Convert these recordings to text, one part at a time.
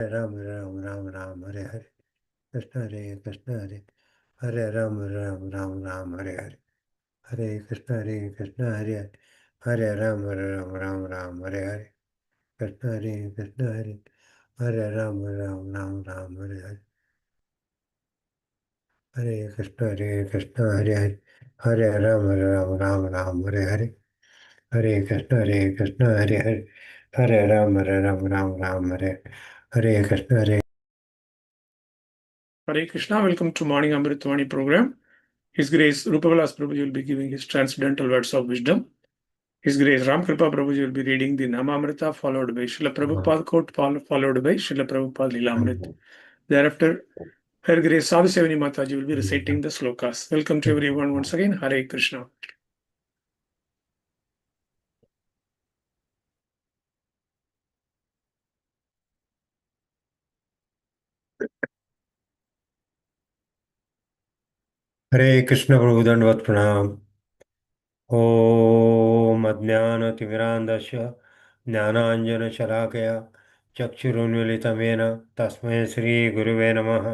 Ram Ram Ram Ram Hare Hare Krishna Hare Hare Ram Ram Ram Ram Hare Hare Hare Krishna Hare Hare Ram Ram Ram Ram Hare Hare Krishna Hare Hare Ram Ram Ram Ram Hare Hare Hare Krishna Hare Hare Ram Ram Ram Ram Hare Hare Hare Krishna Hare Hare Hare Ram Ram Ram Ram Hare Hare Krishna Hare. Hare Krishna, welcome to Morning Amrut Vani program. His Grace Rupavilas Prabhuji will be giving his transcendental words of wisdom. His Grace Ram Kripa Prabhuji will be reading the Namamrita, followed by Srila Prabhupada quote, followed by Srila Prabhupada Lilamrit. Thereafter, Her Grace Sadhu Sevani Mataji will be reciting the slokas. Welcome to everyone once again. Hare Krishna. हरे कृष्ण प्रभु दंडवत प्रणाम। ओम अज्ञानतिमिरान्धस्य ज्ञानाञ्जनशलाकया चक्षुरुन्मीलितं येन तस्मै श्रीगुरुवे नमः।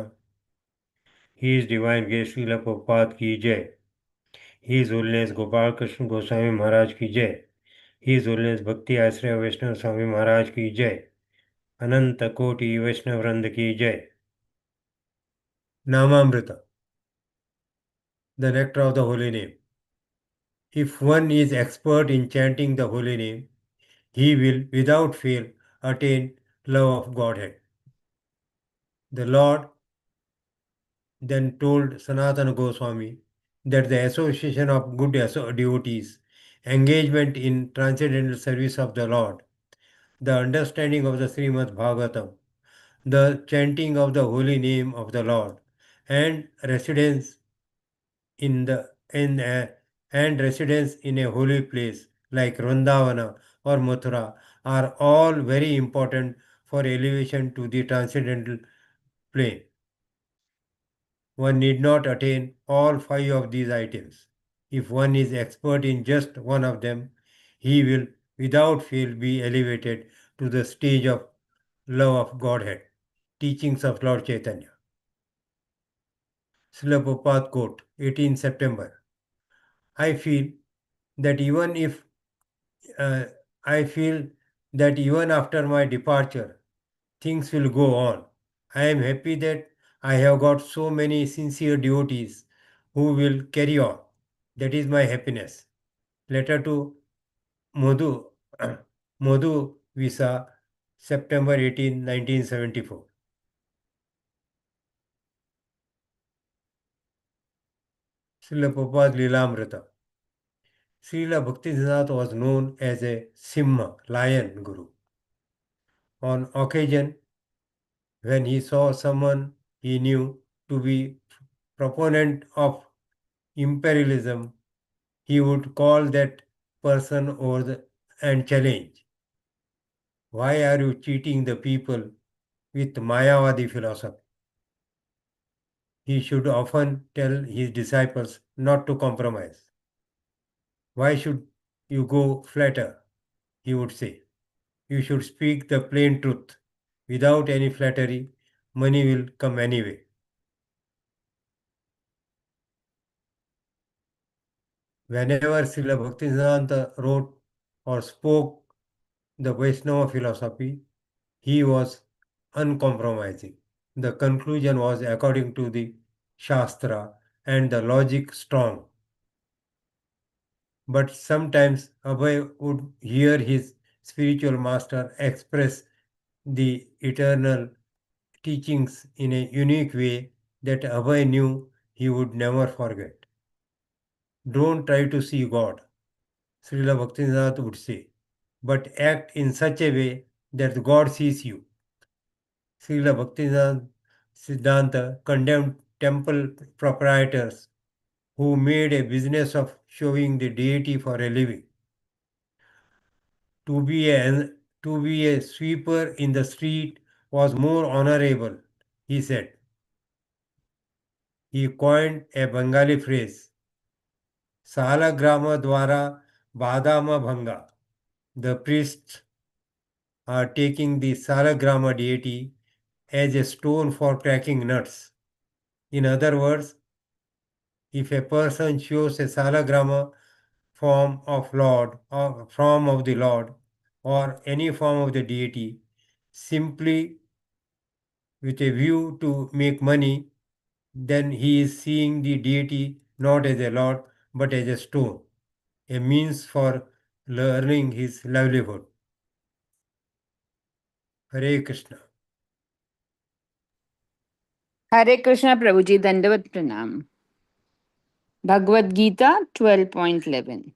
His Divine Grace Srila Prabhupada की जय। His Holiness Gopal Krishna Goswami महाराज की जय। His Holiness भक्ति आश्रय वैष्णव स्वामी महाराज की जय। अनंत कोटि वैष्णव वृंद की जय। नामामृता, the nectar of the holy name. If one is expert in chanting the holy name, he will without fail attain love of Godhead. The Lord then told Sanatana Goswami that the association of good devotees, engagement in transcendental service of the Lord, the understanding of the Srimad Bhagavatam, the chanting of the holy name of the Lord, and residence in the in a, and residence in a holy place like Vrindavana or Mathura are all very important for elevation to the transcendental plane. One need not attain all five of these items. If one is expert in just one of them, he will without fail be elevated to the stage of love of Godhead. Teachings of Lord Chaitanya. Srila Prabhupada quote, 18 September. I feel that even if uh, I feel that even after my departure, things will go on. I am happy that I have got so many sincere devotees who will carry on. That is my happiness. Letter to Madhu, Madhu Visa, September 18, 1974. Srila Prabhupada Lilamrita. Srila Bhaktisiddhanta was known as a Simha, lion guru. On occasion, when he saw someone he knew to be proponent of imperialism, he would call that person and challenge. Why are you cheating the people with Mayavadi philosophy? He should often tell his disciples not to compromise. Why should you go flatter? He would say. You should speak the plain truth. Without any flattery, money will come anyway. Whenever Srila Bhaktisiddhanta wrote or spoke the Vaishnava philosophy, he was uncompromising. The conclusion was according to the Shastra and the logic strong. But sometimes Abhay would hear his spiritual master express the eternal teachings in a unique way that Abhay knew he would never forget. Don't try to see God, Srila Bhaktisiddhanta would say, but act in such a way that God sees you. Srila Bhaktisiddhanta Siddhanta condemned temple proprietors who made a business of showing the deity for a living. To be a, to be a sweeper in the street was more honorable, he said. He coined a Bengali phrase, Salagrama Dwara Badama Bhanga. The priests are taking the Salagrama deity as a stone for cracking nuts. In other words, if a person shows a salagrama form of the Lord, or any form of the deity, simply with a view to make money, then he is seeing the deity not as a Lord but as a stone, a means for learning his livelihood. Hare Krishna. Hare Krishna Prabhuji, Dandavat Pranam. Bhagavad Gita 12.11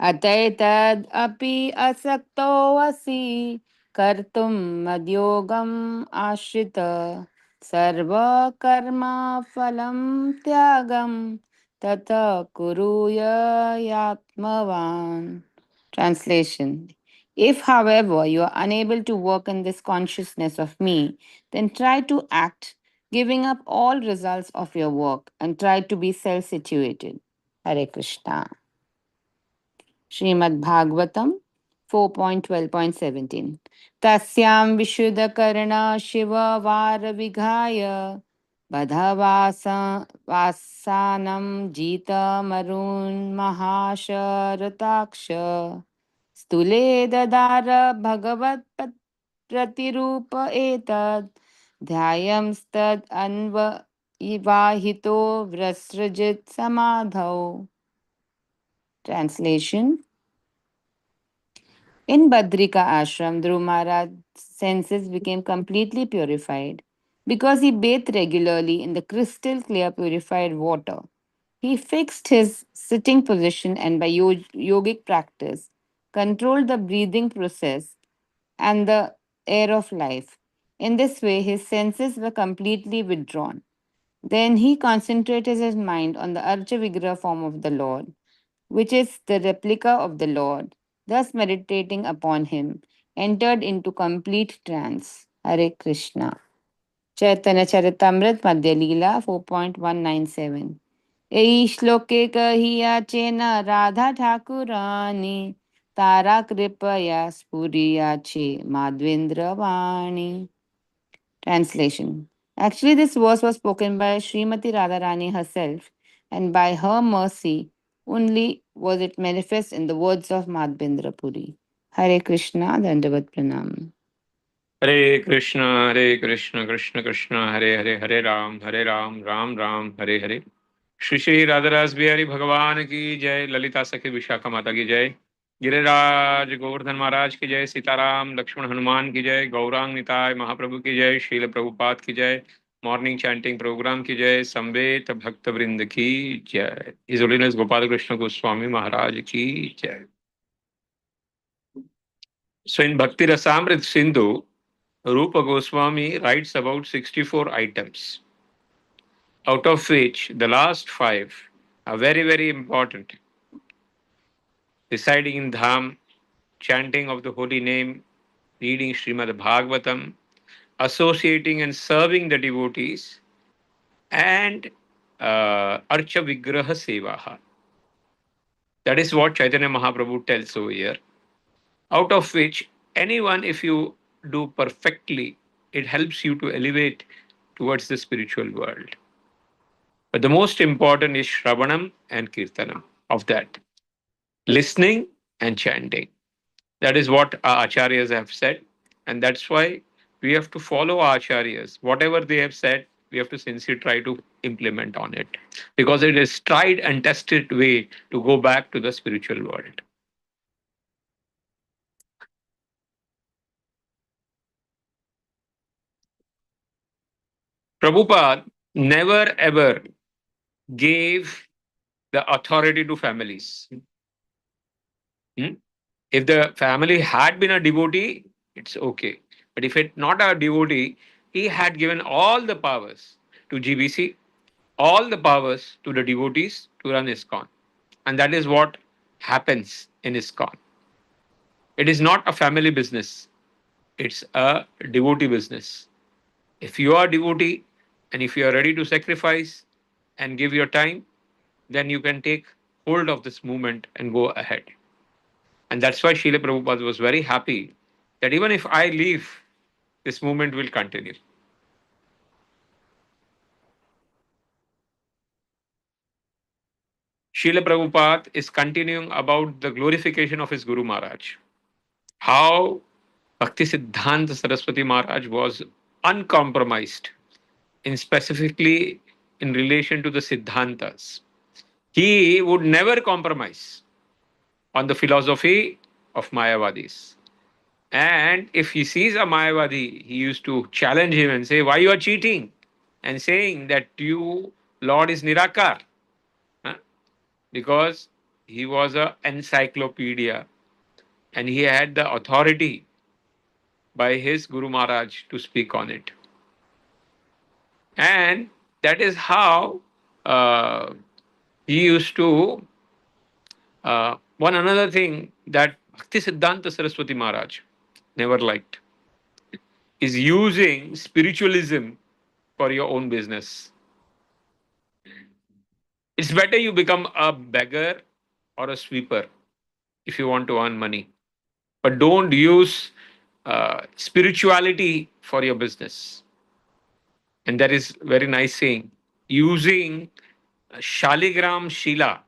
अतएतद् अपि असक्तो असि कर्तुं मद्योगम् आश्रित सर्वकर्मफलं त्यागं तत कुरुय यात्मवान्. Translation. If, however, you are unable to work in this consciousness of me, then try to act, giving up all results of your work, and try to be self situated. Hare Krishna. Srimad Bhagavatam 4.12.17 Tasyam Vishuddhakarna Shiva Vara Vighaya Vasanam Jita Marun Mahasharataksha Stule Dadara Bhagavat Pratirupa Etad Dhyayam Stad Anva Ivahito Vrasrajit Samadhau. Translation. In Badrika ashram, Dhruv Maharaj's senses became completely purified because he bathed regularly in the crystal clear purified water. He fixed his sitting position and by yogic practice controlled the breathing process and the air of life. In this way, his senses were completely withdrawn. Then he concentrated his mind on the Archa Vigraha form of the Lord, which is the replica of the Lord, thus meditating upon him, entered into complete trance. Hare Krishna. Chaitanya Charitamrit Madhya Leela 4.197 Ei shloke kahiya chena Radha Thakurani Tara Kripaya Spuriya Che Madhvendra Vani. Translation. Actually, this verse was spoken by Srimati Radharani herself, and by her mercy only was it manifest in the words of Madhvendra Puri. Hare Krishna, Dandavat Pranam. Hare Krishna, Krishna Krishna, Hare Hare, Hare Ram, Ram Ram, Hare Hare. Shri Shri राधारास Bihari भगवान की जय, ललिता सखी विशाखा माता की जय, गिरिराज गोवर्धन महाराज की जय, सीताराम लक्ष्मण हनुमान की जय, गौरांग निताय महाप्रभु की जय, शील प्रभुपाद की जय, मॉर्निंग चैंटिंग प्रोग्राम की जय, संवेत भक्त वृंद की जय, हिज होलीनेस गोपाल कृष्ण गोस्वामी महाराज की जय. So in Bhakti Rasamrit Sindhu, Rupa Goswami writes about 64 items, out of which the last 5 are very, very important. Residing in Dham, chanting of the holy name, reading Srimad Bhagavatam, associating and serving the devotees, and Archa Vigraha Sevaha. That is what Chaitanya Mahaprabhu tells over here. Out of which, anyone, if you do perfectly, it helps you to elevate towards the spiritual world. But the most important is Shravanam and Kirtanam of that. Listening and chanting. That is what our acharyas have said. And that's why we have to follow our acharyas. Whatever they have said, we have to sincerely try to implement on it. Because it is tried and tested way to go back to the spiritual world. Prabhupada never ever gave the authority to families. Hmm? If the family had been a devotee, it's okay. But if it's not a devotee, he had given all the powers to GBC, all the powers to the devotees to run ISKCON. And that is what happens in ISKCON. It is not a family business, it's a devotee business. If you are a devotee and if you are ready to sacrifice and give your time, then you can take hold of this movement and go ahead. And that's why Srila Prabhupada was very happy that even if I leave, this movement will continue. Srila Prabhupada is continuing about the glorification of his Guru Maharaj. How Bhakti Siddhanta Saraswati Maharaj was uncompromised, in specifically in relation to the Siddhantas. He would never compromise on the philosophy of Mayavadis. And if he sees a Mayavadi, he used to challenge him and say, "Why you are cheating?" And saying that you, Lord, is Nirakar. Huh? Because he was an encyclopedia and he had the authority by his Guru Maharaj to speak on it. And that is how uh, he used to. One another thing that Bhakti Siddhanta Saraswati Maharaj never liked is using spiritualism for your own business. It's better you become a beggar or a sweeper if you want to earn money, but don't use spirituality for your business. And that is very nice saying. Using Shaligram Shila,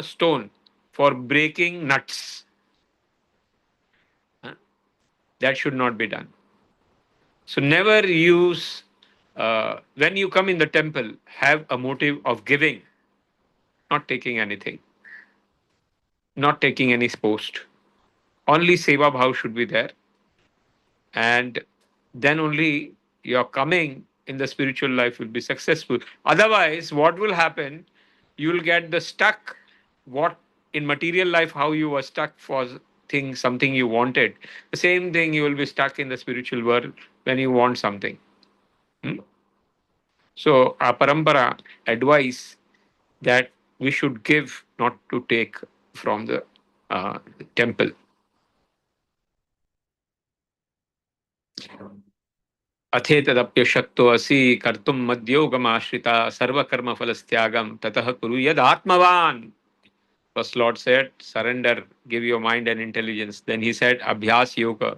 stone for breaking nuts. Huh? That should not be done. So never use, when you come in the temple, have a motive of giving, not taking anything, not taking any post. Only Seva Bhav should be there. And then only your coming in the spiritual life will be successful. Otherwise, what will happen? You will get the stuck, what in material life, how you were stuck for things, something you wanted. The same thing you will be stuck in the spiritual world when you want something. Hmm? So our parampara advice that we should give, not to take from the temple. अथेतदप्यशक्तो असि कर्तुं मद्योगमाश्रिता सर्वकर्मफलस्त्यागं ततः कुरु यदात्मवान्. First Lord said, surrender, give your mind and intelligence. Then he said, Abhyas Yoga.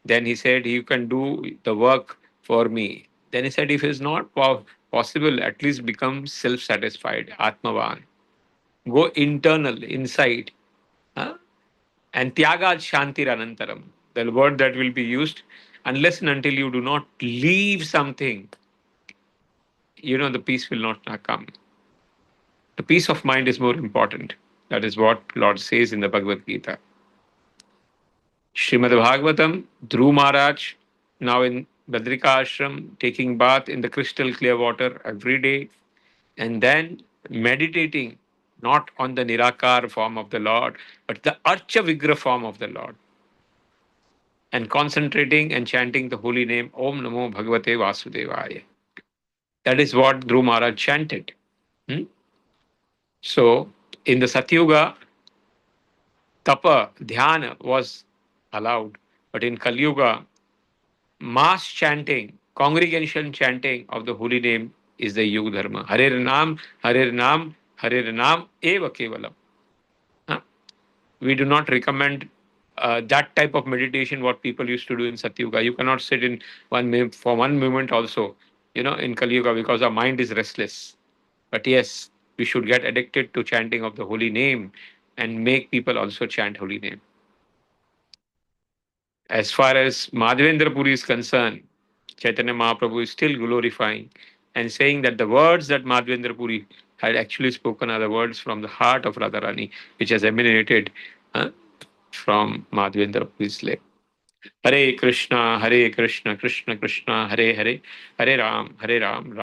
Then he said, you can do the work for me. Then he said, if it's not possible, at least become self satisfied, Atmavan. Go internal, inside. Huh? And Tyaga Shantir Anantaram, the word that will be used, unless and until you do not leave something, the peace will not come. The peace of mind is more important. That is what Lord says in the Bhagavad Gita. Srimad Bhagavatam, Dhruv Maharaj, now in Badrika Ashram, taking bath in the crystal clear water every day, and then meditating not on the Nirakar form of the Lord, but the Archa Vigra form of the Lord, and concentrating and chanting the holy name Om Namo Bhagavate Vasudevaya. That is what Dhruv Maharaj chanted. Hmm? So, in the Satyuga, Tapa, Dhyana was allowed, but in Kali Yuga, mass chanting, congregation chanting of the holy name is the Yuga Dharma. Hare Nam, Hare Nam, Hare Nam, Eva Kevalam. Huh? We do not recommend that type of meditation what people used to do in Satyuga. You cannot sit in for 1 moment also, in Kali Yuga because our mind is restless. But yes, we should get addicted to chanting of the holy name and make people also chant holy name. As far as Madhavendra Puri is concerned, Chaitanya Mahaprabhu is still glorifying and saying that the words that Madhavendra Puri had actually spoken are the words from the heart of Radharani, which has emanated from Madhavendra Puri's lips. Hare Krishna, Krishna Krishna, Hare Hare, Hare Ram, Ram